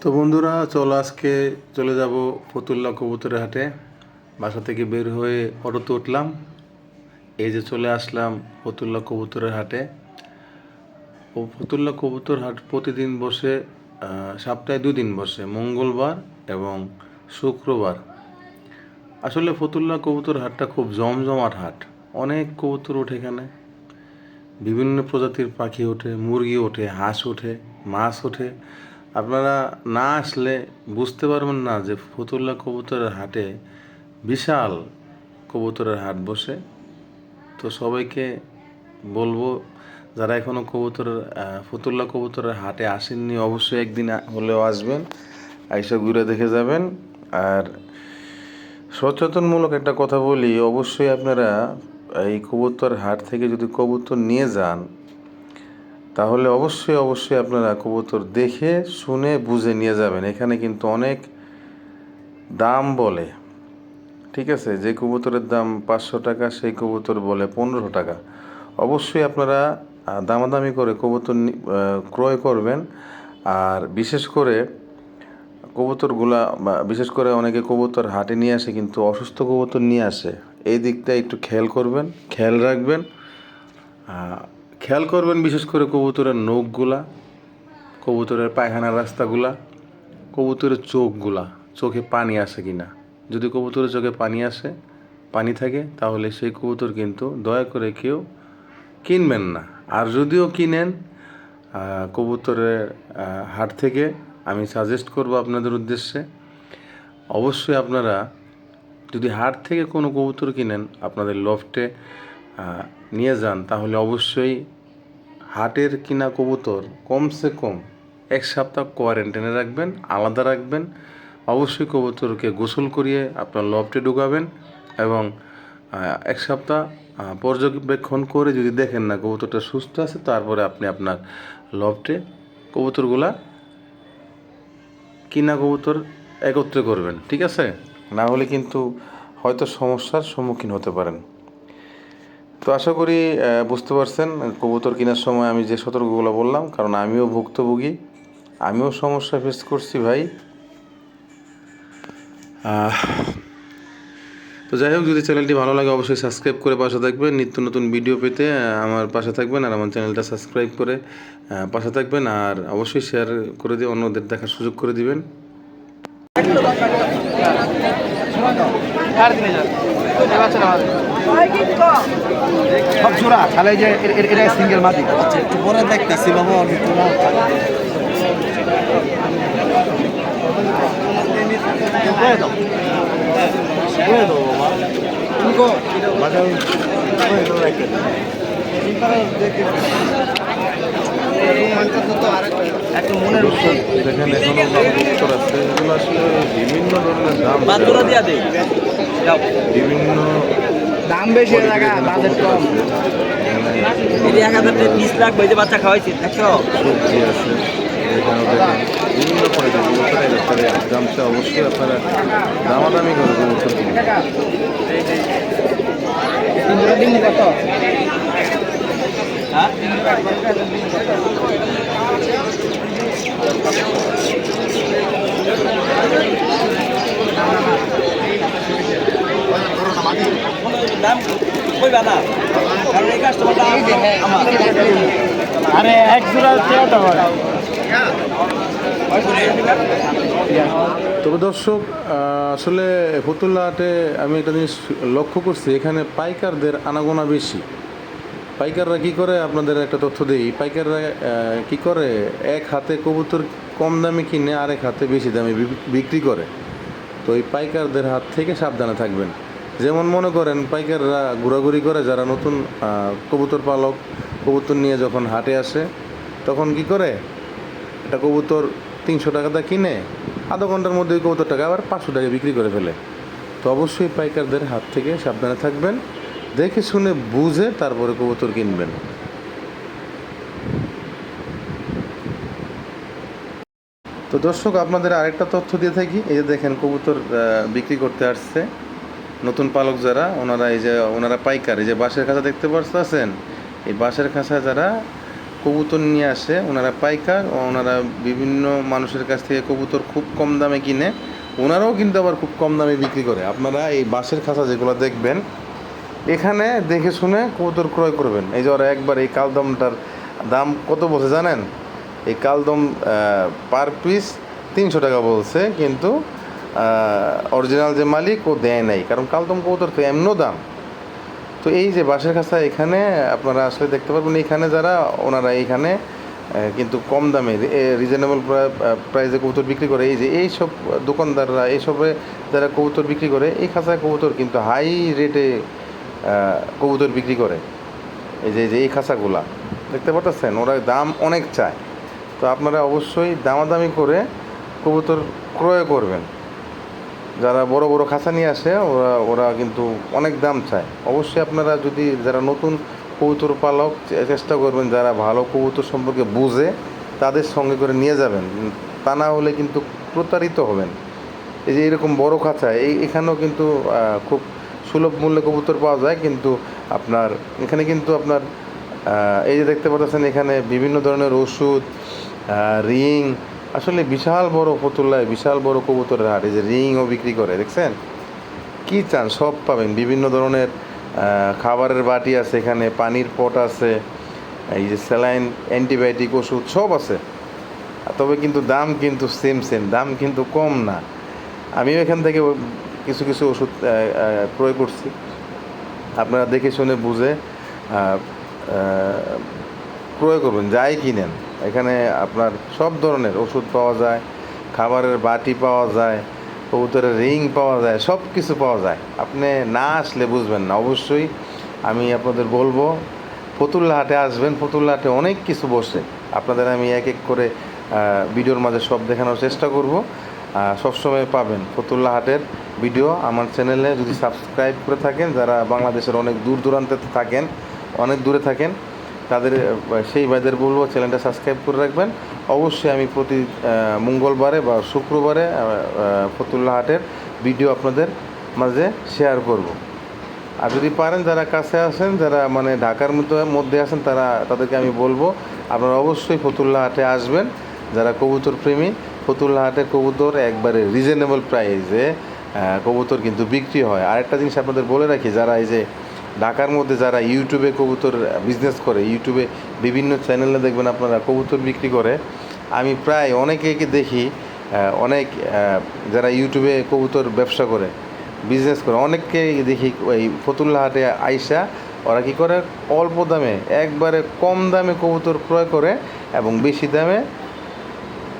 তো বন্ধুরা, চলো আজকে চলে যাব ফতুল্লা কবুতরের হাটে। বাসা থেকে বের হয়ে অটোতে উঠলাম, এই যে চলে আসলাম ফতুল্লা কবুতরের হাটে। ও ফতুল্লা কবুতর হাট প্রতিদিন বসে, সপ্তাহে 2 দিন বসে, মঙ্গলবার এবং শুক্রবার। আসলে ফতুল্লা কবুতর হাটটা খুব জমজমাট হাট। অনেক কবুতর ওঠে এখানে, বিভিন্ন প্রজাতির পাখি ওঠে, মুরগি ওঠে, হাঁস ওঠে, মাছ ওঠে। আপনারা না আসলে বুঝতে পারবেন না যে ফতুল্লা কবুতরের হাটে বিশাল কবুতরের হাট বসে। তো সবাইকে বলবো, যারা এখনও ফতুল্লা কবুতরের হাটে আসেননি, অবশ্যই একদিন হলেও আসবেন, আইসা ঘুরে দেখে যাবেন। আর সচেতনমূলক একটা কথা বলি, অবশ্যই আপনারা এই কবুতর হাট থেকে যদি কবুতর নিয়ে যান, তাহলে অবশ্যই আপনারা কবুতর দেখে শুনে বুঝে নিয়ে যাবেন। এখানে কিন্তু অনেক দাম বলে, ঠিক আছে? যে কবুতরের দাম 500 টাকা, সেই কবুতর বলে 15 টাকা। অবশ্যই আপনারা দামাদামি করে কবুতর ক্রয় করবেন। আর বিশেষ করে বিশেষ করে অনেকে কবুতর হাটে নিয়ে আসে, কিন্তু অসুস্থ কবুতর নিয়ে আসে। এই দিকটা একটু খেয়াল করবেন, খেয়াল রাখবেন। খেয়াল করবেন বিশেষ করে কবুতরের নখগুলা, কবুতরের পায়খানার রাস্তাগুলা, কবুতরের চোখে পানি আসে কিনা। যদি কবুতরের চোখে পানি থাকে, তাহলে সেই কবুতর কিন্তু দয়া করে কেউ কিনবেন না। আর যদিও কিনেন কবুতরের হাট থেকে, আমি সাজেস্ট করব আপনাদের উদ্দেশ্যে, অবশ্যই আপনারা যদি হাট থেকে কোনো কবুতর কিনেন, আপনাদের লফটে নিয়ে যান, তাহলে অবশ্যই হাটের কিনা কবুতর কমসে কম 1 সপ্তাহ কোয়ারেন্টাইনে রাখবেন, আলাদা রাখবেন। অবশ্যই কবুতরকে গোসল করিয়ে আপনার লফটে ঢুকাবেন এবং 1 সপ্তাহ পর্যবেক্ষণ করে যদি দেখেন না কবুতরটা সুস্থ আছে, তারপরে আপনি আপনার লফটে কবুতরগুলা কিনা কবুতর একত্রে করবেন, ঠিক আছে? না হলে কিন্তু হয়তো সমস্যার সম্মুখীন হতে পারেন। তো আশা করি বুঝতে পারছেন কবুতর কেনার সময় আমি যে সতর্কগুলো বললাম, কারণ আমিও ভুক্তভোগী, আমিও সমস্যা ফেস করছি ভাই। তো যাই হোক, যদি চ্যানেলটি ভালো লাগে অবশ্যই সাবস্ক্রাইব করে পাশে থাকবেন। নিত্য নতুন ভিডিও পেতে আমার পাশে থাকবেন, আর আমার চ্যানেলটা সাবস্ক্রাইব করে পাশে থাকবেন। আর অবশ্যই শেয়ার করে দিয়ে অন্যদের দেখার সুযোগ করে দিবেন। সব জোড়া তাহলে যে এটা সিঙ্গেল মাদি। আচ্ছা, একটু পরে দেখতেছি বাবা, অনেক একটা মনের উৎসব দেখেন এখনো কবুতর আছে, এগুলো আসলে বিভিন্ন ধরনের দাম, বিভিন্ন দাম বেশি টাকা বাজেট কম। এই 1020 লাখ বইতে বাচ্চা খাওয়াইছে দেখছো। সবজি আছে এখানেও, দেখেন বিভিন্ন কোয়ালিটির কবুতর। দামটা অবশ্যই আপনারা দামাদামি করে কবুতর কিনবেন। দিন কত? আরে এক জোড়া তবে দর্শক, আসলে ফতুল্লা হাটে আমি একটা জিনিস লক্ষ্য করছি, এখানে পাইকারদের আনাগোনা বেশি। পাইকাররা কি করে, আপনাদের একটা তথ্য দিই। পাইকাররা কি করে, এক হাতে কবুতর কম দামে কিনে আরেক হাতে বেশি দামে বিক্রি করে। তো এই পাইকারদের হাত থেকে সাবধানে থাকবেন। যেমন মনে করেন, পাইকাররা ঘোরাঘুরি করে, যারা নতুন কবুতর পালক, কবুতর নিয়ে যখন হাটে আসে, তখন কি করে, একটা কবুতর 300 টাকাটা কিনে আধা ঘন্টার মধ্যে ওই কবুতরটাকে আবার 500 টাকা বিক্রি করে ফেলে। তো অবশ্যই পাইকারদের হাত থেকে সাবধানে থাকবেন, দেখে শুনে বুঝে তারপরে কবুতর কিনবেন। তো দর্শক, আপনাদের আরেকটা তথ্য দিয়ে থাকি। এই যে দেখেন কবুতর বিক্রি করতে আসছে নতুন পালক যারা, ওনারা পাইকার। এই যে বাঁশের খাঁচা দেখতে পাচ্ছেন, এই বাঁশের খাঁচা যারা কবুতর নিয়ে আসে, ওনারা পাইকার, ওনারা বিভিন্ন মানুষের কাছ থেকে কবুতর খুব কম দামে কিনে, ওনারাও কিন্তু আবার খুব কম দামে বিক্রি করে। আপনারা এই বাঁশের খাঁচা যেগুলো দেখবেন, এখানে দেখে শুনে কবুতর ক্রয় করবেন। এই যে ওরা একবার এই কালদমটার দাম কত বলছে জানেন? এই কালদম পার পিস 300 টাকা বলছে, কিন্তু অরিজিনাল যে মালিক ও দেয় নাই, কারণ কালদম কবুতর তো এমনও দাম। তো এই যে বাঁশের খাঁচা এখানে আপনারা আসলে দেখতে পারবেন, এখানে যারা ওনারা এইখানে কিন্তু কম দামে রিজনেবল প্রাইসে কবুতর বিক্রি করে। এই যে এইসব দোকানদাররা, এইসবে যারা কবুতর বিক্রি করে, এই খাঁচায় কবুতর কিন্তু হাই রেটে কবুতর বিক্রি করে। এই যে এই খাঁচাগুলা দেখতে পাচ্ছেন, ওরা দাম অনেক চায়। তো আপনারা অবশ্যই দামাদামি করে কবুতর ক্রয় করবেন। যারা বড় বড় খাঁচা নিয়ে আসে ওরা কিন্তু অনেক দাম চায়। অবশ্যই আপনারা যদি যারা নতুন কবুতর পালক, চেষ্টা করবেন যারা ভালো কবুতর সম্পর্কে বুঝে তাদের সঙ্গে করে নিয়ে যাবেন, তা না হলে কিন্তু প্রতারিত হবেন। এই যে এরকম বড় খাঁচা, এখানেও কিন্তু খুব সুলভ মূল্যে কবুতর পাওয়া যায়, কিন্তু আপনার এখানে কিন্তু আপনার এই যে দেখতে পাচ্ছেন, এখানে বিভিন্ন ধরনের ওষুধ, রিং, আসলে বিশাল বড় ফতুল্লায় বিশাল বড় কবুতরের হাট। এই যে রিংও বিক্রি করে, দেখছেন? কি চান সব পাবেন। বিভিন্ন ধরনের খাবারের বাটি আছে এখানে, পানির পট আছে, এই যে স্যালাইন, অ্যান্টিবায়োটিক ওষুধ সব আছে। তবে কিন্তু দাম কিন্তু সেম, দাম কিন্তু কম না। আমিও এখান থেকে কিছু কিছু ওষুধ ক্রয় করছি। আপনারা দেখে শুনে বুঝে ক্রয় করবেন, যাই কিনেন। এখানে আপনার সব ধরনের ওষুধ পাওয়া যায়, খাবারের বাটি পাওয়া যায়, কবুতরের রিং পাওয়া যায়, সব কিছু পাওয়া যায়। আপনি না আসলে বুঝবেন না। অবশ্যই আমি আপনাদের বলবো ফতুল্লা হাটে আসবেন। ফতুল্লা হাটে অনেক কিছু বসে, আপনাদের আমি এক এক করে ভিডিওর মাঝে সব দেখানোর চেষ্টা করব। সবসময় পাবেন ফতুল্লা হাটের ভিডিও আমার চ্যানেলে। যদি সাবস্ক্রাইব করে থাকেন, যারা বাংলাদেশের অনেক দূর দূরান্তে থাকেন, অনেক দূরে থাকেন, তাদের সেই ভাইদের বলবো চ্যানেলটা সাবস্ক্রাইব করে রাখবেন। অবশ্যই আমি প্রতি মঙ্গলবারে বা শুক্রবারে ফতুল্লা হাটের ভিডিও আপনাদের মাঝে শেয়ার করব। আর যদি পারেন, যারা কাছে আছেন, যারা মানে ঢাকার মধ্যে আছেন, তাদেরকে আমি বলবো আপনারা অবশ্যই ফতুল্লা হাটে আসবেন। যারা কবুতর প্রেমী, ফতুল্লা হাটের কবুতর একবারে রিজনেবল প্রাইসে কবুতর কিন্তু বিক্রি হয়। আরেকটা জিনিস আপনাদের বলে রাখি, যারা এই যে ঢাকার মধ্যে যারা ইউটিউবে কবুতর বিজনেস করে, ইউটিউবে বিভিন্ন চ্যানেলে দেখবেন আপনারা কবুতর বিক্রি করে। আমি প্রায় অনেকেকে দেখি, অনেক যারা ইউটিউবে কবুতর ব্যবসা করে, বিজনেস করে, অনেককে দেখি ওই ফতুল্লা হাটে আইসা ওরা কী করে, অল্প দামে, একবারে কম দামে কবুতর ক্রয় করে এবং বেশি দামে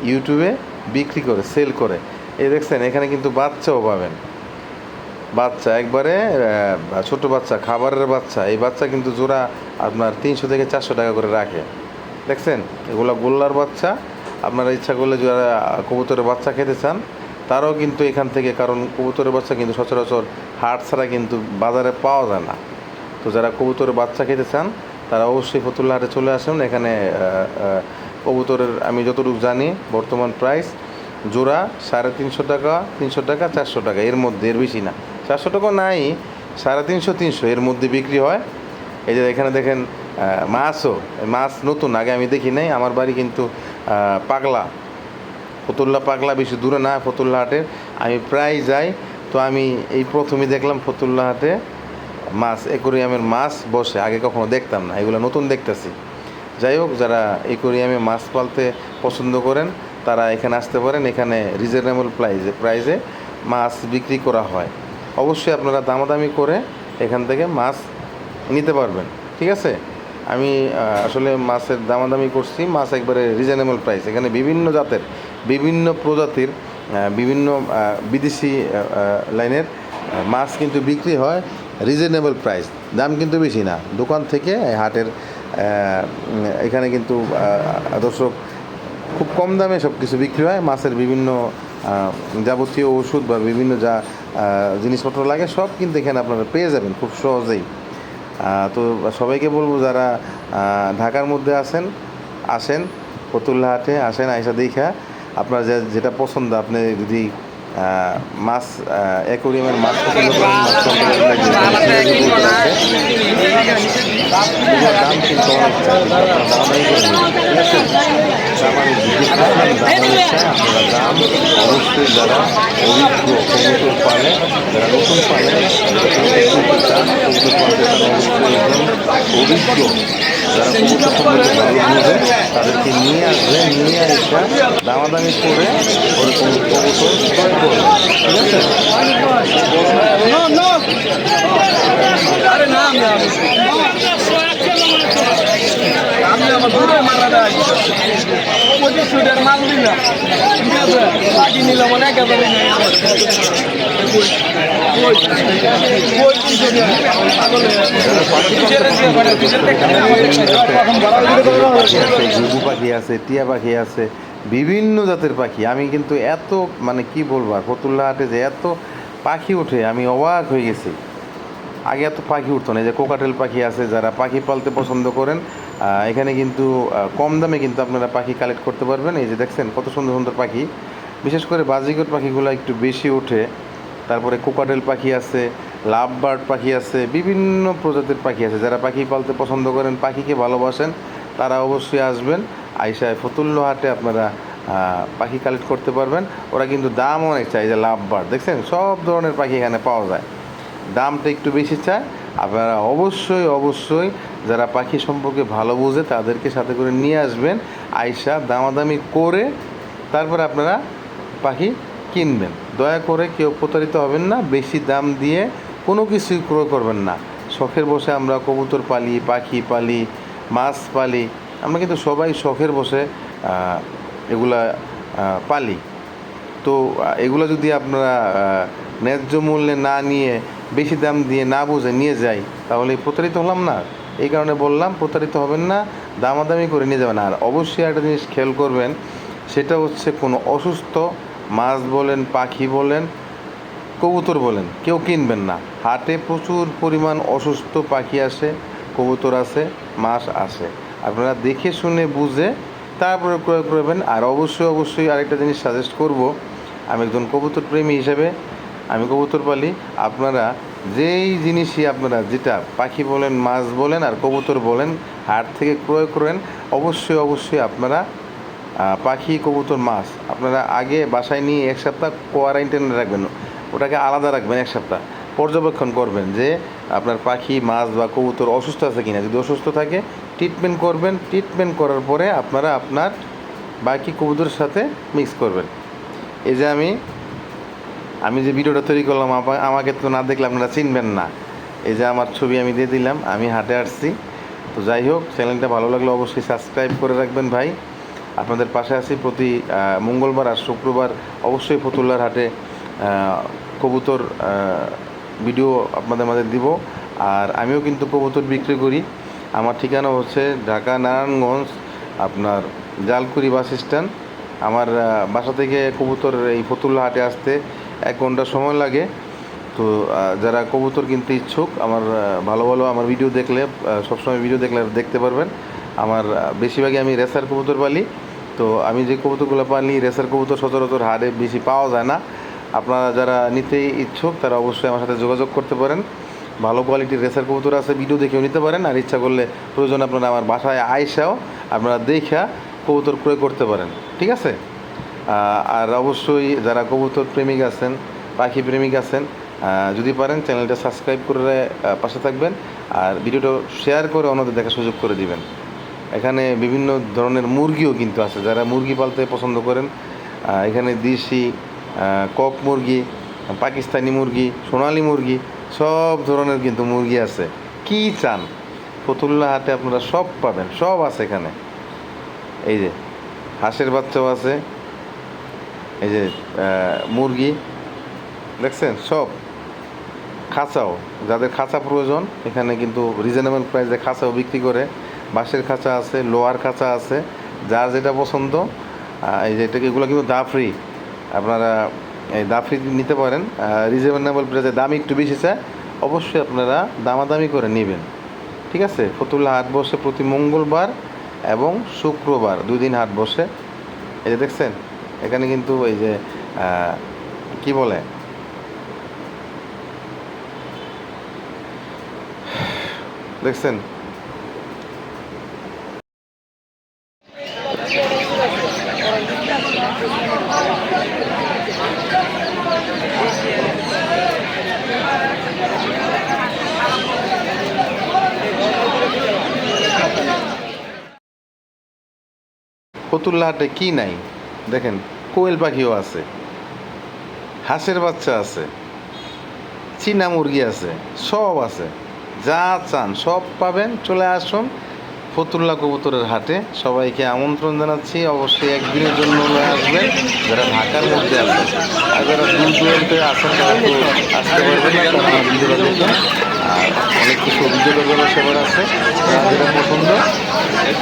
ইউটিউবে বিক্রি করে, সেল করে। এই দেখছেন, এখানে কিন্তু বাচ্চাও পাবেন। বাচ্চা একবারে ছোট বাচ্চা, খাবারের বাচ্চা। এই বাচ্চা কিন্তু জোড়া আপনার 300 থেকে 400 টাকা করে রাখে, দেখছেন? এগুলো গোল্লার বাচ্চা। আপনারা ইচ্ছা করলে যারা কবুতরের বাচ্চা খেতে চান, তারাও কিন্তু এখান থেকে, কারণ কবুতরের বাচ্চা কিন্তু সচরাচর হাট ছাড়া কিন্তু বাজারে পাওয়া যায় না। তো যারা কবুতরের বাচ্চা খেতে চান, তারা অবশ্যই ফতুল্লা হাটে চলে আসুন। এখানে কবুতরের আমি যতটুকু জানি বর্তমান প্রাইস জোড়া 350 টাকা, 300 টাকা, 400 টাকা, এর মধ্যে, এর বেশি না। 400 টাকা নাই, 350, 300 এর মধ্যে বিক্রি হয়। এই যে এখানে দেখেন মাছও, মাছ নতুন, আগে আমি দেখি নাই। আমার বাড়ি কিন্তু পাগলা, ফতুল্লা পাগলা, বেশি দূরে না ফতুল্লা হাটে। আমি প্রায় যাই। তো আমি এই প্রথমেই দেখলাম ফতুল্লা হাটে মাছ, অ্যাকোরিয়ামের মাছ বসে। আগে কখনো দেখতাম না, এগুলো নতুন দেখতেছি। যাই হোক, যারা অ্যাকোরিয়ামে মাছ পালতে পছন্দ করেন, তারা এখানে আসতে পারেন। এখানে রিজনেবল প্রাইসে মাছ বিক্রি করা হয়। অবশ্যই আপনারা দামাদামি করে এখান থেকে মাছ নিতে পারবেন, ঠিক আছে? আমি আসলে মাছের দামাদামি করছি, মাছ একবারে রিজনেবল প্রাইস। এখানে বিভিন্ন জাতের, বিভিন্ন প্রজাতির, বিভিন্ন বিদেশি লাইনের মাছ কিন্তু বিক্রি হয় রিজনেবল প্রাইস। দাম কিন্তু বেশি না। দোকান থেকে হাটের এখানে কিন্তু দর্শক খুব কম দামে সব কিছু বিক্রি হয়। মাছের বিভিন্ন যাবতীয় ওষুধ বা বিভিন্ন যা জিনিসপত্র লাগে, সব কিন্তু এখানে আপনারা পেয়ে যাবেন খুব সহজেই। তো সবাইকে বলবো, যারা ঢাকার মধ্যে আসেন ফতুল্লা হাটে আসেন, আইসা দেখা আপনার যেটা পছন্দ, আপনি যদি মাছ অ্যাকোরিয়ামের মাছ পছন্দ করেন, মাছ কবুতর লাগবে, কবুতর আছে এগুলোর দাম কিন্তু অনেক চাই, কিন্তু আপনারা দামাদামি করে নেবেন, ঠিক আছে? দাম আমি জিজ্ঞেস করলাম, দাম অনেক চাই, আপনারা দাম অবশ্যই যারা অভিজ্ঞ কবুতর পালে, যারা নতুন পালে, কবুতর কিনতে চান, কবুতর পালতে চান, অবশ্যই একজন অভিজ্ঞ যারা কবুতর সম্পর্কে ভালো বুঝে তাদেরকে নিয়ে আসবেন, নিয়ে এসে দামাদামি করে ওরকম কবুতর ক্রয় করবেন, ঠিক আছে? আরে না আমি আমার দুটো মারা দেয় 2500 মাল দিলাম, ঠিক আছে? বাকি নিলাম অনেক একেবারে ঘুঘু পাখি আছে, টিয়া পাখি আছে, বিভিন্ন জাতের পাখি। আমি কিন্তু এত মানে কি বলবো আর, ফতুল্লা হাটে যে এত পাখি ওঠে আমি অবাক হয়ে গেছি। আগে এত পাখি উঠতো না। এই যে কোকাটেল পাখি আছে, যারা পাখি পালতে পছন্দ করেন এখানে কিন্তু কম দামে কিন্তু আপনারা পাখি কালেক্ট করতে পারবেন। এই যে দেখছেন কত সুন্দর সুন্দর পাখি, বিশেষ করে বাজিকর পাখিগুলো একটু বেশি ওঠে। তারপরে কোকাটেল পাখি আছে, লাভ বার্ড পাখি আছে, বিভিন্ন প্রজাতির পাখি আছে। যারা পাখি পালতে পছন্দ করেন, পাখিকে ভালোবাসেন, তারা অবশ্যই আসবেন। আইসায় ফতুল্লা হাটে আপনারা পাখি কালেক্ট করতে পারবেন। ওরা কিন্তু দাম অনেক চাই। যে লাভ বার্ড দেখছেন, সব ধরনের পাখি এখানে পাওয়া যায়, দামটা একটু বেশি চায়। আপনারা অবশ্যই অবশ্যই যারা পাখি সম্পর্কে ভালো বোঝে তাদেরকে সাথে করে নিয়ে আসবেন, আইসা দামাদামি করে তারপরে আপনারা পাখি কিনবেন। দয়া করে কেউ প্রতারিত হবেন না, বেশি দাম দিয়ে কোনো কিছুই ক্রয় করবেন না। শখের বসে আমরা কবুতর পালি, পাখি পালি, মাছ পালি, আমরা কিন্তু সবাই শখের বসে এগুলা পালি। তো এগুলো যদি আপনারা ন্যায্য মূল্যে না নিয়ে বেশি দাম দিয়ে না বুঝে নিয়ে যাই, তাহলে প্রতারিত হলাম না। এই কারণে বললাম, প্রতারিত হবেন না, দামাদামি করে নিয়ে যাবেন। আর অবশ্যই একটা জিনিস খেয়াল করবেন, সেটা হচ্ছে কোনো অসুস্থ মাছ বলেন, পাখি বলেন, কবুতর বলেন, কেউ কিনবেন না। হাটে প্রচুর পরিমাণ অসুস্থ পাখি আসে, কবুতর আছে, মাছ আসে। আপনারা দেখে শুনে বুঝে তারপরে ক্রয় করবেন। আর অবশ্যই অবশ্যই আরেকটা জিনিস সাজেস্ট করব, আমি একজন কবুতর প্রেমী হিসেবে আমি কবুতর পালি। আপনারা যেই জিনিসই আপনারা যেটা পাখি বলেন, মাছ বলেন আর কবুতর বলেন হাট থেকে ক্রয় করেন, অবশ্যই অবশ্যই আপনারা পাখি, কবুতর, মাছ আপনারা আগে বাসায় নিয়ে 1 সপ্তাহ কোয়ারেন্টাইনে রাখবেন, ওটাকে আলাদা রাখবেন। 1 সপ্তাহ পর্যবেক্ষণ করবেন যে আপনার পাখি, মাছ বা কবুতর অসুস্থ আছে কিনা। যদি অসুস্থ থাকে ট্রিটমেন্ট করবেন, ট্রিটমেন্ট করার পরে আপনারা আপনার বাকি কবুতরের সাথে মিক্স করবেন। এই যে আমি যে ভিডিওটা তৈরি করলাম, আমাকে তো না দেখলে আপনারা চিনবেন না। এই যে আমার ছবি আমি দিয়ে দিলাম, আমি হাটে আসছি। তো যাই হোক, চ্যানেলটা ভালো লাগলে অবশ্যই সাবস্ক্রাইব করে রাখবেন ভাই। আপনাদের পাশে আছি। প্রতি মঙ্গলবার আর শুক্রবার অবশ্যই ফতুল্লার হাটে কবুতর ভিডিও আপনাদের মাঝে দিব। আর আমিও কিন্তু কবুতর বিক্রি করি। আমার ঠিকানা হচ্ছে ঢাকা নারায়ণগঞ্জ, আপনার জালকুড়ি বাস স্ট্যান্ড। আমার বাসা থেকে কবুতর এই ফতুল্লা হাটে আসতে 1 ঘন্টা সময় লাগে। তো যারা কবুতর কিনতে ইচ্ছুক, আমার ভালো ভালো আমার ভিডিও দেখলে, সবসময় ভিডিও দেখলে দেখতে পারবেন। আমার বেশিরভাগই আমি রেসার কবুতর পালি। তো আমি যে কবুতরগুলো পালি, রেসার কবুতর সচরাচর হাটে বেশি পাওয়া যায় না। আপনারা যারা নিতে ইচ্ছুক তারা অবশ্যই আমার সাথে যোগাযোগ করতে পারেন। ভালো কোয়ালিটির রেসার কবুতর আছে, ভিডিও দেখেও নিতে পারেন। আর ইচ্ছা করলে প্রয়োজন আপনারা আমার বাসায় আইসাও আপনারা দেখা কবুতর ক্রয় করতে পারেন, ঠিক আছে? আর অবশ্যই যারা কবুতর প্রেমিক আছেন, পাখি প্রেমিক আছেন, যদি পারেন চ্যানেলটা সাবস্ক্রাইব করে পাশে থাকবেন। আর ভিডিওটা শেয়ার করে অন্যদের দেখার সুযোগ করে দিবেন। এখানে বিভিন্ন ধরনের মুরগিও কিন্তু আছে, যারা মুরগি পালতে পছন্দ করেন। এখানে দেশি কক মুরগি, পাকিস্তানি মুরগি, সোনালি মুরগি, সব ধরনের কিন্তু মুরগি আছে। কি চান ফতুল্লা হাটে আপনারা সব পাবেন, সব আছে এখানে। এই যে হাঁসের বাচ্চাও আছে, এই যে মুরগি দেখছেন, সব খাঁচাও, যাদের খাঁচা প্রয়োজন এখানে কিন্তু রিজনেবল প্রাইসে খাঁচাও বিক্রি করে। বাঁশের খাঁচা আছে, লোহার খাঁচা আছে, যার যেটা পছন্দ। এই যে এগুলো কিন্তু দাফরি, আপনারা এই দাফরি নিতে পারেন। রিজনেবল প্রাইসে, দাম একটু বেশি চায়, অবশ্যই আপনারা দামাদামি করে নেবেন, ঠিক আছে? ফতুল্লা হাট বসে প্রতি মঙ্গলবার এবং শুক্রবার, 2 দিন হাট বসে। এই যে দেখছেন এখানে কিন্তু এই যে কি বলে? দেখছেন? ফতুল্লাহাটে কি নাই দেখেন, কোয়েল পাখিও আছে, হাঁসের বাচ্চা আছে, চীনা মুরগি আছে, সব আছে। যা চান সব পাবেন, চলে আসুন ফতুল্লা কবুতরের হাটে। সবাইকে আমন্ত্রণ জানাচ্ছি, অবশ্যই একদিনের জন্য হলে আসবেন যারা ঢাকার মধ্যে আছেন। আর যারা দূর দূরান্তে আছেন তারা তো আসতে পারবেন না, তারা আমার ভিডিওটা দেখুন। আর অনেক কিছু অভিযোগের ব্যাপার আছে, যেটা পছন্দ,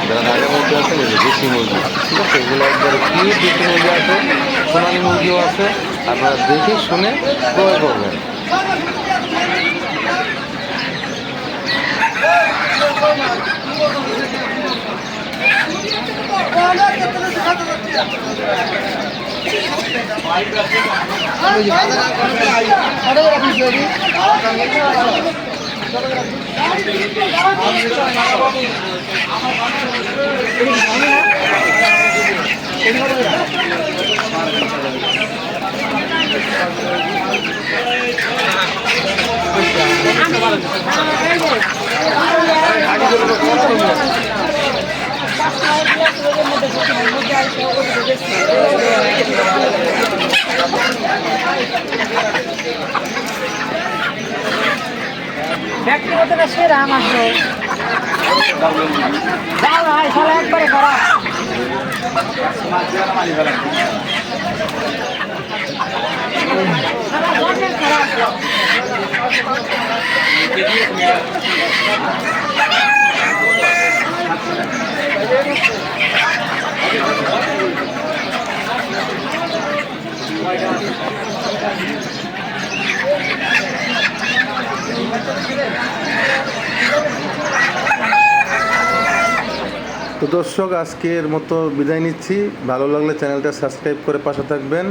যারা ঢাকার মধ্যে আছেন এই যে দেশি মুরগি, ঠিক আছে, এগুলো একবারে পিওর দেশি মুরগি আছে, সোনালি মুরগিও আছে। আপনারা দেখে শুনে ক্রয় করবেন। ব্যক্তিগত সেরা আমার একবারে খারাপ। তো দর্শক, আজকের মতো বিদায় নিচ্ছি। ভালো লাগলে চ্যানেলটা সাবস্ক্রাইব করে পাশে থাকবেন।